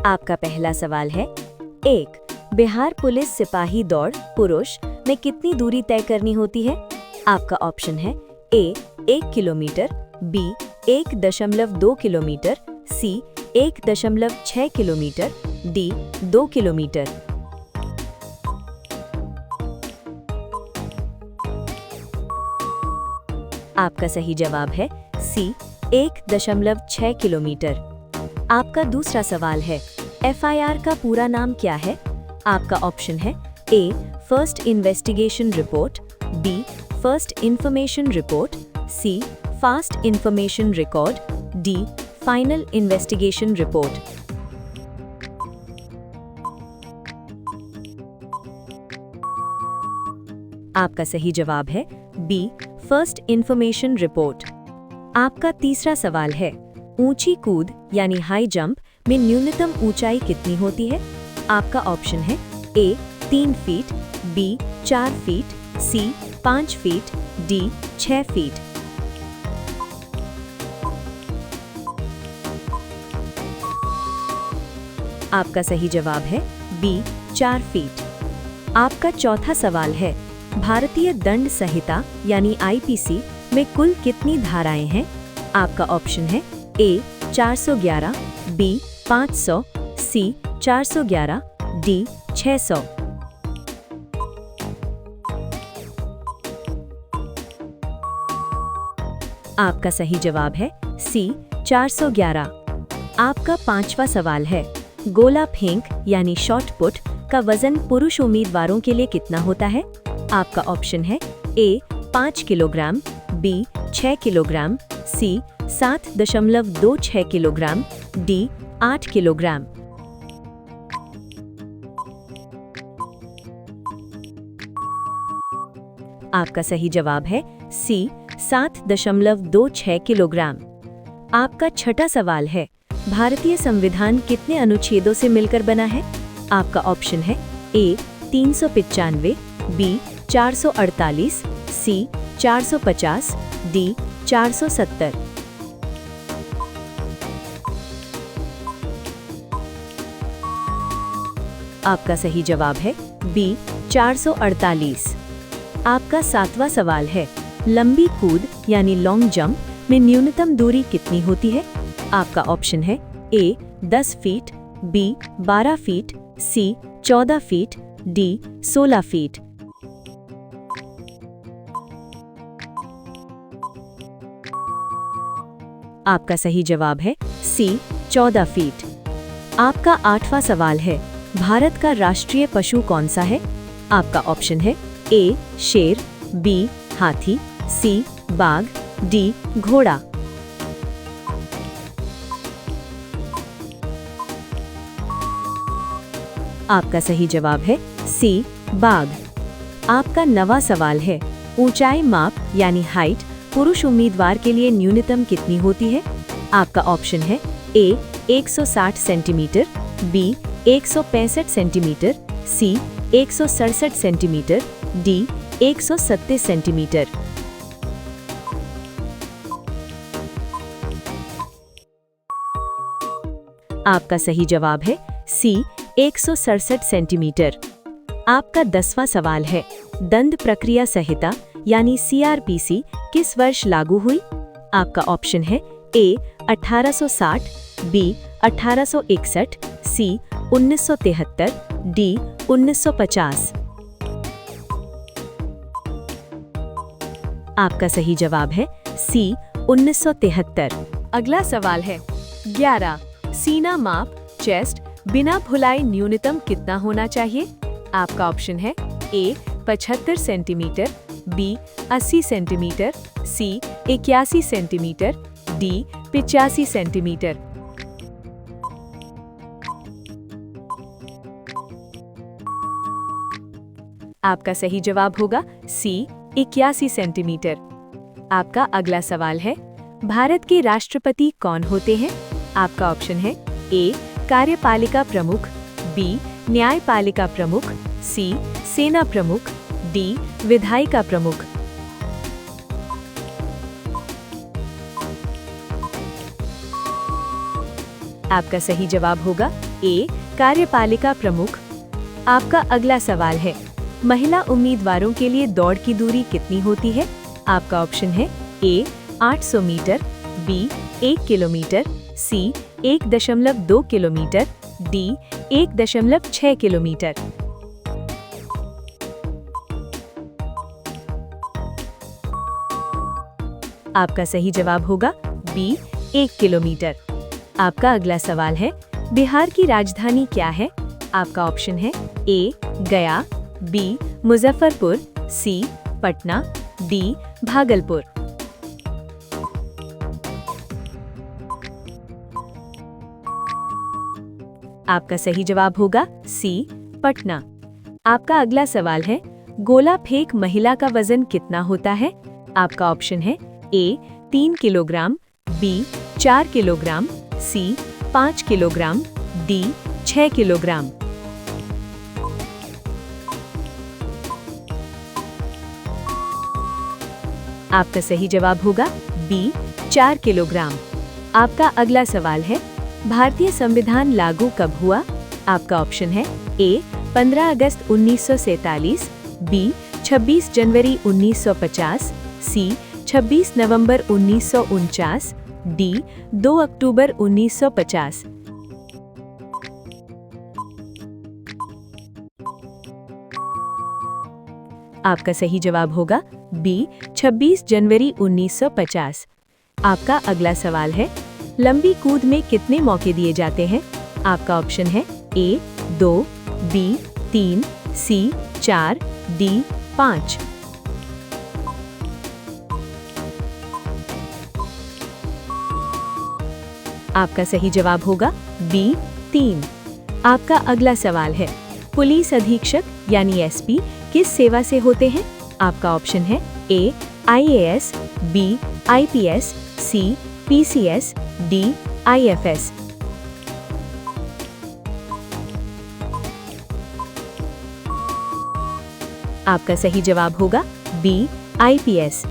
आपका पहला सवाल है, 1. बिहार पुलिस सिपाही दौड़ पुरुष में कितनी दूरी तय करनी होती है? आपका ऑप्शन है ए 1 किलोमीटर, बी 1.2 किलोमीटर, सी 1.6 किलोमीटर, डी 2 किलोमीटर। आपका सही जवाब है सी 1.6 किलोमीटर। आपका दूसरा सवाल है, एफआईआर का पूरा नाम क्या है? आपका ऑप्शन है A first investigation report, B first information report, C fast information record, D final investigation report. आपका सही जवाब है बी फर्स्ट इंफॉर्मेशन रिपोर्ट। आपका तीसरा सवाल है, ऊंची कूद यानी हाई जंप में न्यूनतम ऊंचाई कितनी होती है? आपका ऑप्शन है ए 3 फीट, बी 4 फीट, सी 5 फीट, डी 6 फीट। आपका सही जवाब है बी 4 फीट। आपका चौथा सवाल है, भारतीय दंड संहिता यानी आईपीसी में कुल कितनी धाराएं हैं? आपका ऑप्शन है ए 411, बी 500, सी 411, डी 600। आपका सही जवाब है सी 411। आपका पांचवा सवाल है, गोला फेंक यानी शॉट पुट का वजन पुरुष उम्मीदवारों के लिए कितना होता है? आपका ऑप्शन है ए 5 किलोग्राम, बी 6 किलोग्राम, सी 7.26 किलोग्राम, डी 8 किलोग्राम। आपका सही जवाब है सी 7.26 किलोग्राम। आपका छठा सवाल है, भारतीय संविधान कितने अनुच्छेदों से मिलकर बना है? आपका ऑप्शन है ए 395, बी 448, सी 450, डी 470। आपका सही जवाब है बी 448। आपका सातवां सवाल है, लंबी कूद यानी लॉन्ग जंप में न्यूनतम दूरी कितनी होती है? आपका ऑप्शन है ए 10 फीट, बी 12 फीट, सी 14 फीट, डी 16 फीट। आपका सही जवाब है सी 14 फीट। आपका आठवां सवाल है, भारत का राष्ट्रीय पशु कौन सा है? आपका ऑप्शन है ए शेर, बी हाथी, सी बाघ, डी घोड़ा। आपका सही जवाब है सी बाघ। आपका नवा सवाल है, ऊंचाई माप यानी हाइट पुरुष उम्मीदवार के लिए न्यूनतम कितनी होती है? आपका ऑप्शन है ए 160 सेंटीमीटर, बी 165 सेंटीमीटर, सी 167 सेंटीमीटर, डी 137 सेंटीमीटर। आपका सही जवाब है सी 167 सेंटीमीटर। आपका 10वां सवाल है, दंड प्रक्रिया संहिता यानी सीआरपीसी किस वर्ष लागू हुई? आपका ऑप्शन है ए 1860, बी 1861, सी 1973, डी 1950। आपका सही जवाब है सी 1973। अगला सवाल है, 11 सीना माप चेस्ट बिना भुलाए न्यूनतम कितना होना चाहिए? आपका ऑप्शन है ए 75 सेंटीमीटर, बी 80 सेंटीमीटर, सी 81 सेंटीमीटर, डी 85 सेंटीमीटर। आपका सही जवाब होगा सी 81 सेंटीमीटर। आपका अगला सवाल है, भारत के राष्ट्रपति कौन होते हैं? आपका ऑप्शन है ए कार्यपालिका प्रमुख, बी न्यायपालिका प्रमुख, सी सेना प्रमुख, डी विधायिका प्रमुख। आपका सही जवाब होगा ए कार्यपालिका प्रमुख। आपका अगला सवाल है, महिला उम्मीदवारों के लिए दौड़ की दूरी कितनी होती है? आपका ऑप्शन है ए 800 मीटर, बी 1 किलोमीटर, सी 1.2 किलोमीटर, डी 1.6 किलोमीटर। आपका सही जवाब होगा बी 1 किलोमीटर। आपका अगला सवाल है, बिहार की राजधानी क्या है? आपका ऑप्शन है ए गया, बी मुजफ्फरपुर, सी पटना, डी भागलपुर। आपका सही जवाब होगा सी पटना। आपका अगला सवाल है, गोला फेंक महिला का वजन कितना होता है? आपका ऑप्शन है ए 3 किलोग्राम, बी 4 किलोग्राम, सी 5 किलोग्राम, डी 6 किलोग्राम। आपका सही जवाब होगा बी 4 किलोग्राम। आपका अगला सवाल है, भारतीय संविधान लागू कब हुआ? आपका ऑप्शन है ए 15 अगस्त 1947, बी 26 जनवरी 1950, सी 26 नवंबर 1949, डी 2 अक्टूबर 1950। आपका सही जवाब होगा बी 26 जनवरी 1950। आपका अगला सवाल है, लंबी कूद में कितने मौके दिए जाते हैं? आपका ऑप्शन है ए 2, बी 3, सी 4, डी 5। आपका सही जवाब होगा बी 3। आपका अगला सवाल है, पुलिस अधीक्षक यानी एसपी किस सेवा से होते हैं? आपका ऑप्शन है ए आईएएस, बी आईपीएस, सी पीसीएस, डी आईएफएस। आपका सही जवाब होगा बी आईपीएस।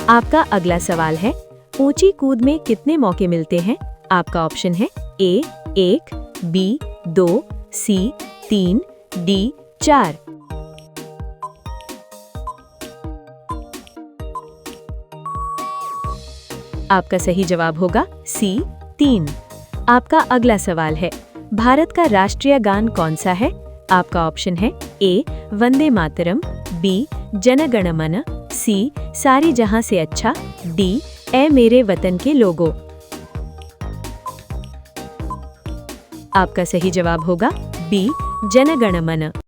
आपका अगला सवाल है, ऊंची कूद में कितने मौके मिलते हैं? आपका ऑप्शन है ए 1, बी 2, सी 3, डी 4। आपका सही जवाब होगा सी 3। आपका अगला सवाल है, भारत का राष्ट्रीय गान कौन सा है? आपका ऑप्शन है ए वंदे मातरम, बी जन गण मन, सी सारे जहां से अच्छा, डी ए मेरे वतन के लोगों। आपका सही जवाब होगा बी जन गण मन।